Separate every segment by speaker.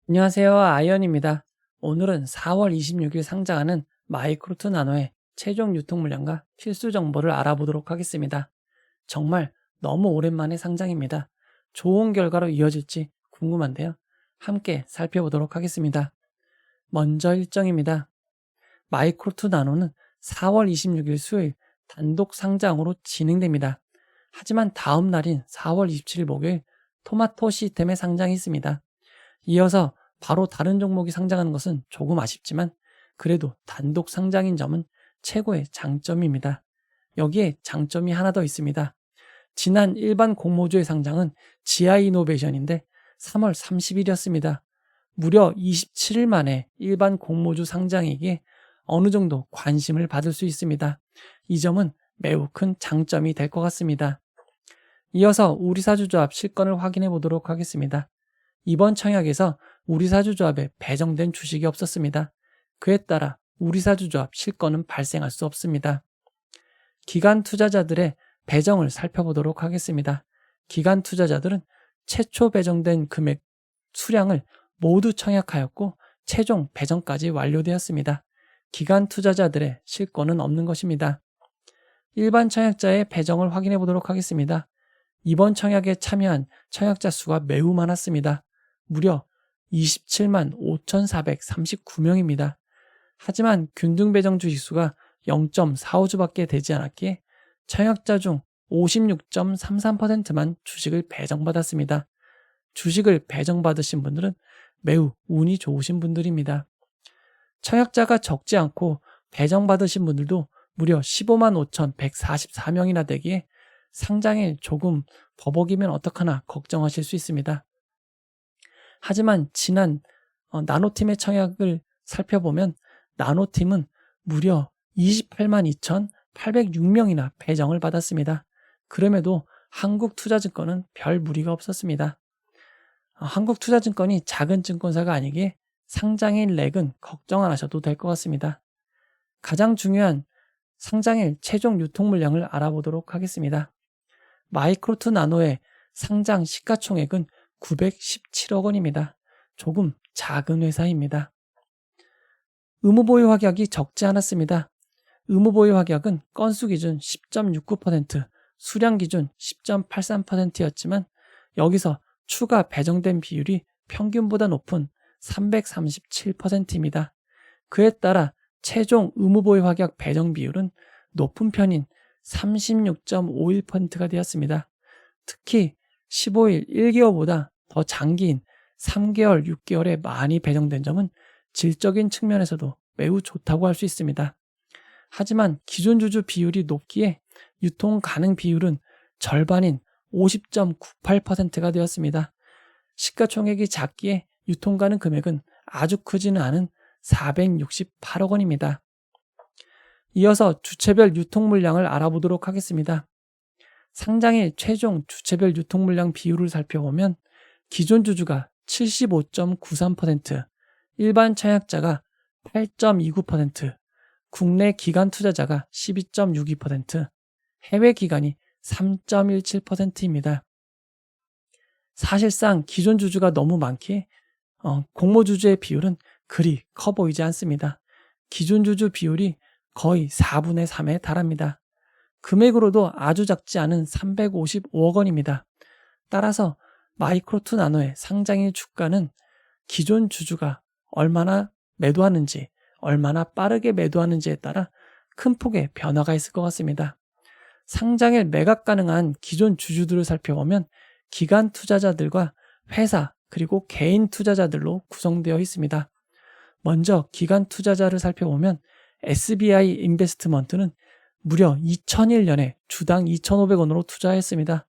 Speaker 1: 안녕하세요. 아이언입니다. 오늘은 4월 26일 상장하는 마이크로트 나노의 최종 유통 물량과 필수 정보를 알아보도록 하겠습니다. 정말 너무 오랜만에 상장입니다. 좋은 결과로 이어질지 궁금한데요. 함께 살펴보도록 하겠습니다. 먼저 일정입니다. 마이크로트 나노는 4월 26일 수요일 단독 상장으로 진행됩니다. 하지만 다음 날인 4월 27일 목요일 토마토 시스템의 상장이 있습니다. 이어서 바로 다른 종목이 상장하는 것은 조금 아쉽지만 그래도 단독 상장인 점은 최고의 장점입니다. 여기에 장점이 하나 더 있습니다. 지난 일반 공모주의 상장은 지아이노베이션인데 3월 30일이었습니다. 무려 27일 만에 일반 공모주 상장이기에 어느 정도 관심을 받을 수 있습니다. 이 점은 매우 큰 장점이 될 것 같습니다. 이어서 우리사주조합 실권을 확인해 보도록 하겠습니다. 이번 청약에서 우리사주조합에 배정된 주식이 없었습니다. 그에 따라 우리사주조합 실권은 발생할 수 없습니다. 기관 투자자들의 배정을 살펴보도록 하겠습니다. 기관 투자자들은 최초 배정된 금액 수량을 모두 청약하였고 최종 배정까지 완료되었습니다. 기관 투자자들의 실권은 없는 것입니다. 일반 청약자의 배정을 확인해 보도록 하겠습니다. 이번 청약에 참여한 청약자 수가 매우 많았습니다. 무려 27만 5,439명입니다. 하지만 균등 배정 주식수가 0.45주밖에 되지 않았기에 청약자 중 56.33%만 주식을 배정받았습니다. 주식을 배정받으신 분들은 매우 운이 좋으신 분들입니다. 청약자가 적지 않고 배정받으신 분들도 무려 15만 5,144명이나 되기에 상장일 조금 버벅이면 어떡하나 걱정하실 수 있습니다. 하지만 지난 나노팀의 청약을 살펴보면 나노팀은 무려 28만 2,806명이나 배정을 받았습니다. 그럼에도 한국투자증권은 별 무리가 없었습니다. 한국투자증권이 작은 증권사가 아니기에 상장일 렉은 걱정 안 하셔도 될 것 같습니다. 가장 중요한 상장일 최종 유통 물량을 알아보도록 하겠습니다. 마이크로트 나노의 상장 시가총액은 917억 원입니다. 조금 작은 회사입니다. 의무보유 확약이 적지 않았습니다. 의무보유 확약은 건수 기준 10.69%, 수량 기준 10.83%였지만 여기서 추가 배정된 비율이 평균보다 높은 337%입니다. 그에 따라 최종 의무보유 확약 배정 비율은 높은 편인 36.51%가 되었습니다. 특히 15일 1개월보다 더 장기인 3개월, 6개월에 많이 배정된 점은 질적인 측면에서도 매우 좋다고 할 수 있습니다. 하지만 기존 주주 비율이 높기에 유통 가능 비율은 절반인 50.98%가 되었습니다. 시가총액이 작기에 유통 가능 금액은 아주 크지는 않은 468억 원입니다. 이어서 주체별 유통 물량을 알아보도록 하겠습니다. 상장일 최종 주체별 유통 물량 비율을 살펴보면 기존 주주가 75.93%, 일반 청약자가 8.29%, 국내 기관 투자자가 12.62%, 해외 기관이 3.17%입니다. 사실상 기존 주주가 너무 많기에 공모 주주의 비율은 그리 커 보이지 않습니다. 기존 주주 비율이 거의 4분의 3에 달합니다. 금액으로도 아주 작지 않은 355억 원입니다. 따라서 마이크로트 나노의 상장일 주가는 기존 주주가 얼마나 매도하는지, 얼마나 빠르게 매도하는지에 따라 큰 폭의 변화가 있을 것 같습니다. 상장일 매각 가능한 기존 주주들을 살펴보면 기관 투자자들과 회사 그리고 개인 투자자들로 구성되어 있습니다. 먼저 기관 투자자를 살펴보면 SBI 인베스트먼트는 무려 2001년에 주당 2,500원으로 투자했습니다.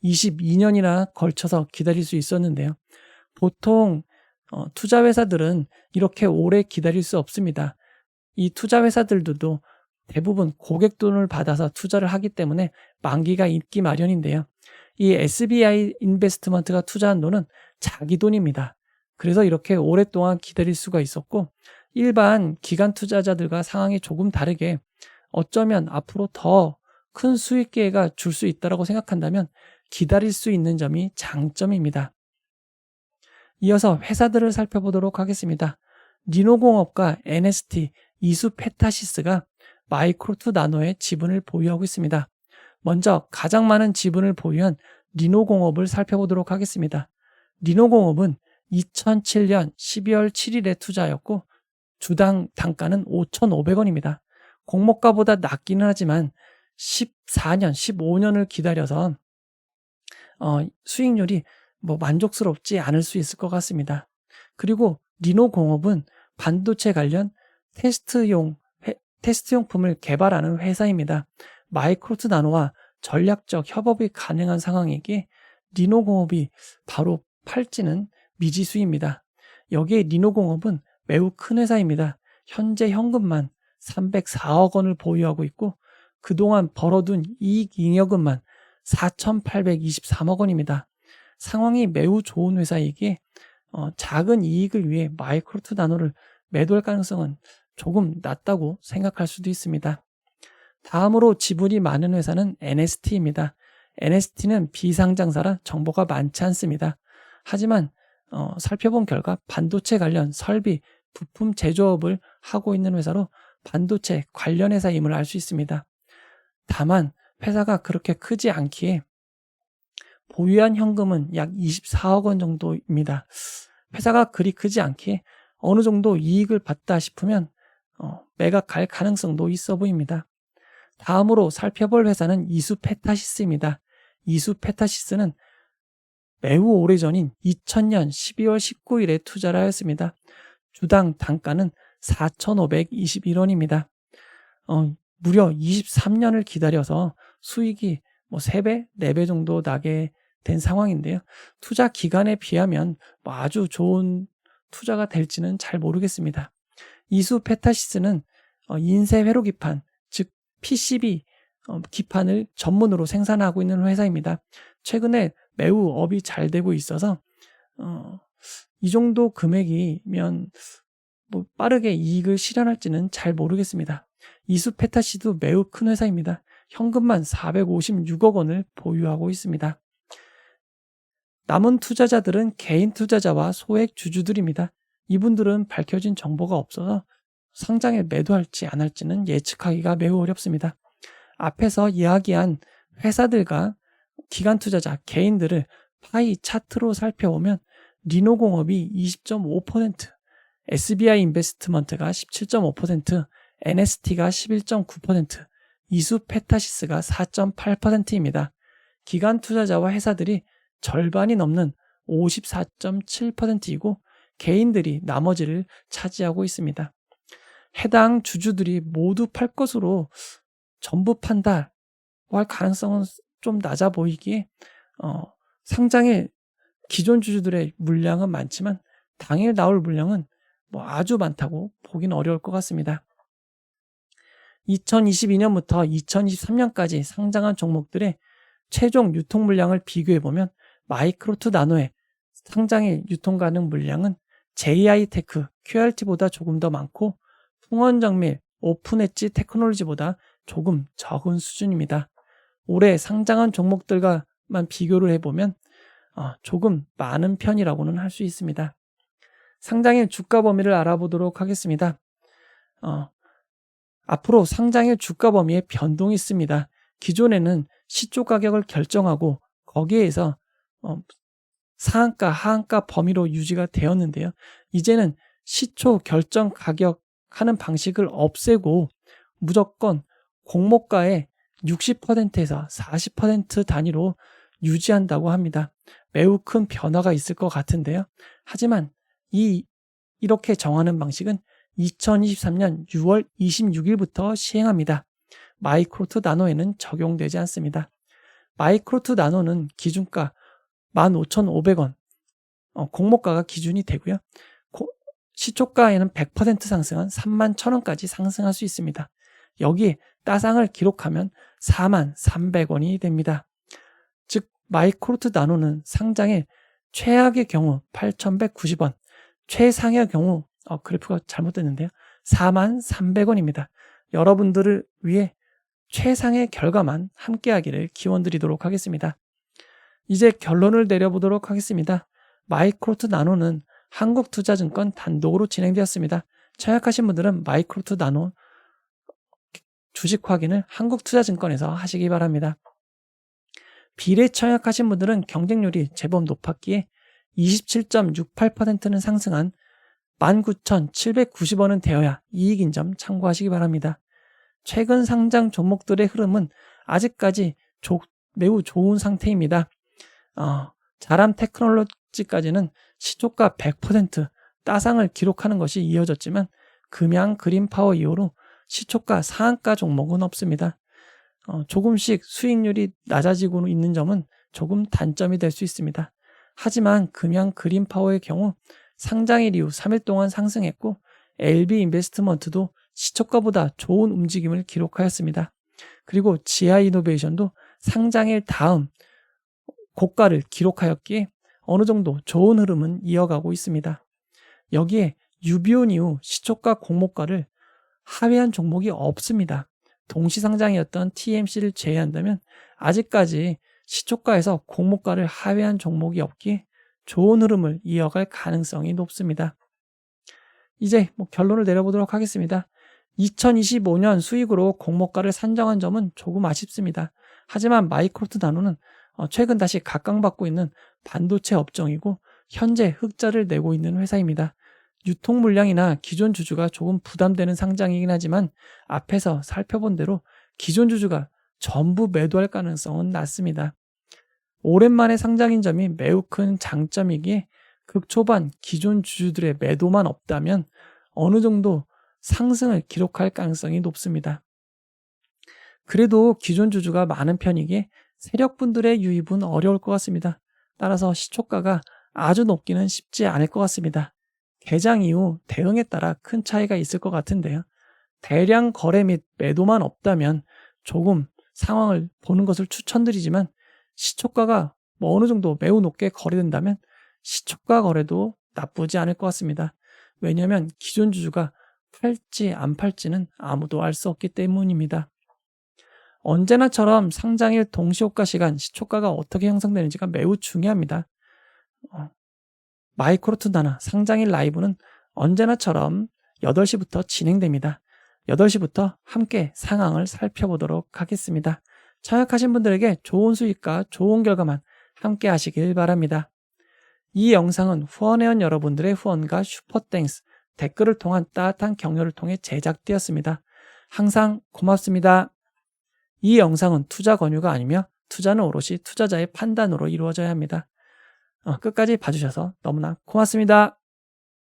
Speaker 1: 22년이나 걸쳐서 기다릴 수 있었는데요. 보통 투자회사들은 이렇게 오래 기다릴 수 없습니다. 이 투자회사들도 대부분 고객 돈을 받아서 투자를 하기 때문에 만기가 있기 마련인데요. 이 SBI 인베스트먼트가 투자한 돈은 자기 돈입니다. 그래서 이렇게 오랫동안 기다릴 수가 있었고 일반 기관 투자자들과 상황이 조금 다르게 어쩌면 앞으로 더 큰 수익 기회가 줄 수 있다고 생각한다면 기다릴 수 있는 점이 장점입니다. 이어서 회사들을 살펴보도록 하겠습니다. 리노공업과 NST, 이수페타시스가 마이크로투 나노의 지분을 보유하고 있습니다. 먼저 가장 많은 지분을 보유한 리노공업을 살펴보도록 하겠습니다. 리노공업은 2007년 12월 7일에 투자하였고 주당 단가는 5,500원입니다. 공모가보다 낮기는 하지만 14년, 15년을 기다려서 수익률이 만족스럽지 않을 수 있을 것 같습니다. 그리고 리노공업은 반도체 관련 테스트용품을 개발하는 회사입니다. 마이크로투 나노와 전략적 협업이 가능한 상황이기에 리노공업이 바로 팔지는 미지수입니다. 여기에 리노공업은 매우 큰 회사입니다. 현재 현금만 304억 원을 보유하고 있고 그동안 벌어둔 이익 잉여금만 4,823억 원입니다. 상황이 매우 좋은 회사이기에 작은 이익을 위해 마이크로투 나노를 매도할 가능성은 조금 낮다고 생각할 수도 있습니다. 다음으로 지분이 많은 회사는 NST입니다. NST는 비상장사라 정보가 많지 않습니다. 하지만 살펴본 결과 반도체 관련 설비, 부품 제조업을 하고 있는 회사로 반도체 관련 회사임을 알 수 있습니다. 다만 회사가 그렇게 크지 않기에 보유한 현금은 약 24억 원 정도입니다. 회사가 그리 크지 않기에 어느 정도 이익을 봤다 싶으면 매각할 가능성도 있어 보입니다. 다음으로 살펴볼 회사는 이수페타시스입니다. 이수페타시스는 매우 오래전인 2000년 12월 19일에 투자를 하였습니다. 주당 단가는 4,521원입니다. 무려 23년을 기다려서 수익이 3배, 4배 정도 나게 된 상황인데요. 투자 기간에 비하면 아주 좋은 투자가 될지는 잘 모르겠습니다. 이수페타시스는 인쇄 회로 기판, 즉 PCB 기판을 전문으로 생산하고 있는 회사입니다. 최근에 매우 업이 잘 되고 있어서 이 정도 금액이면 빠르게 이익을 실현할지는 잘 모르겠습니다. 이수페타시도 매우 큰 회사입니다. 현금만 456억 원을 보유하고 있습니다. 남은 투자자들은 개인 투자자와 소액 주주들입니다. 이분들은 밝혀진 정보가 없어서 상장에 매도할지 안 할지는 예측하기가 매우 어렵습니다. 앞에서 이야기한 회사들과 기관 투자자, 개인들을 파이 차트로 살펴보면 리노공업이 20.5%, SBI 인베스트먼트가 17.5%, NST가 11.9%, 이수페타시스가 4.8%입니다. 기관 투자자와 회사들이 절반이 넘는 54.7%이고 개인들이 나머지를 차지하고 있습니다. 해당 주주들이 모두 팔 것으로 전부 판다고 할 가능성은 좀 낮아 보이기에 상장의 기존 주주들의 물량은 많지만 당일 나올 물량은 아주 많다고 보기는 어려울 것 같습니다. 2022년부터 2023년까지 상장한 종목들의 최종 유통 물량을 비교해보면 마이크로투 나노의 상장일 유통 가능 물량은 JI테크, QRT보다 조금 더 많고 풍원정밀, 오픈엣지 테크놀로지보다 조금 적은 수준입니다. 올해 상장한 종목들과만 비교를 해보면 조금 많은 편이라고는 할 수 있습니다. 상장일 주가 범위를 알아보도록 하겠습니다. 앞으로 상장일 주가 범위에 변동이 있습니다. 기존에는 시초 가격을 결정하고 거기에서 상한가, 하한가 범위로 유지가 되었는데요. 이제는 시초 결정 가격 하는 방식을 없애고 무조건 공모가의 60%에서 40% 단위로 유지한다고 합니다. 매우 큰 변화가 있을 것 같은데요. 하지만 이렇게 정하는 방식은 2023년 6월 26일부터 시행합니다. 마이크로투 나노에는 적용되지 않습니다. 마이크로투 나노는 기준가 15,500원, 공모가가 기준이 되고요. 시초가에는 100% 상승한 31,000원까지 상승할 수 있습니다. 여기에 따상을 기록하면 43,300원이 됩니다. 즉 마이크로투 나노는 상장의 최악의 경우 8,190원, 최상의 경우 그래프가 잘못됐는데요. 43,300원입니다. 여러분들을 위해 최상의 결과만 함께하기를 기원드리도록 하겠습니다. 이제 결론을 내려보도록 하겠습니다. 마이크로트 나노는 한국투자증권 단독으로 진행되었습니다. 청약하신 분들은 마이크로트 나노 주식 확인을 한국투자증권에서 하시기 바랍니다. 비례 청약하신 분들은 경쟁률이 제법 높았기에 27.68%는 상승한 19,790원은 되어야 이익인 점 참고하시기 바랍니다. 최근 상장 종목들의 흐름은 아직까지 매우 좋은 상태입니다. 자람 테크놀로지까지는 시초가 100% 따상을 기록하는 것이 이어졌지만 금양 그린파워 이후로 시초가 상한가 종목은 없습니다. 조금씩 수익률이 낮아지고 있는 점은 조금 단점이 될 수 있습니다. 하지만 금양 그린파워의 경우 상장일 이후 3일 동안 상승했고 LB 인베스트먼트도 시초가보다 좋은 움직임을 기록하였습니다. 그리고 지아이노베이션도 상장일 다음 고가를 기록하였기에 어느 정도 좋은 흐름은 이어가고 있습니다. 여기에 유비온 이후 시초가 공모가를 하회한 종목이 없습니다. 동시상장이었던 TMC를 제외한다면 아직까지 시초가에서 공모가를 하회한 종목이 없기에 좋은 흐름을 이어갈 가능성이 높습니다. 이제 결론을 내려보도록 하겠습니다. 2025년 수익으로 공모가를 산정한 점은 조금 아쉽습니다. 하지만 마이크로트 나노는 최근 다시 각광받고 있는 반도체 업종이고 현재 흑자를 내고 있는 회사입니다. 유통 물량이나 기존 주주가 조금 부담되는 상장이긴 하지만 앞에서 살펴본 대로 기존 주주가 전부 매도할 가능성은 낮습니다. 오랜만에 상장인 점이 매우 큰 장점이기에 극초반 기존 주주들의 매도만 없다면 어느 정도 상승을 기록할 가능성이 높습니다. 그래도 기존 주주가 많은 편이기에 세력분들의 유입은 어려울 것 같습니다. 따라서 시초가가 아주 높기는 쉽지 않을 것 같습니다. 개장 이후 대응에 따라 큰 차이가 있을 것 같은데요. 대량 거래 및 매도만 없다면 조금 상황을 보는 것을 추천드리지만 시초가가 어느 정도 매우 높게 거래된다면 시초가 거래도 나쁘지 않을 것 같습니다. 왜냐하면 기존 주주가 팔지 안 팔지는 아무도 알 수 없기 때문입니다. 언제나처럼 상장일 동시호가 시간 시초가가 어떻게 형성되는지가 매우 중요합니다. 마이크로트 나노 상장일 라이브는 언제나처럼 8시부터 진행됩니다. 8시부터 함께 상황을 살펴보도록 하겠습니다. 청약하신 분들에게 좋은 수익과 좋은 결과만 함께 하시길 바랍니다. 이 영상은 후원회원 여러분들의 후원과 슈퍼땡스, 댓글을 통한 따뜻한 격려를 통해 제작되었습니다. 항상 고맙습니다. 이 영상은 투자 권유가 아니며 투자는 오롯이 투자자의 판단으로 이루어져야 합니다. 끝까지 봐주셔서 너무나 고맙습니다.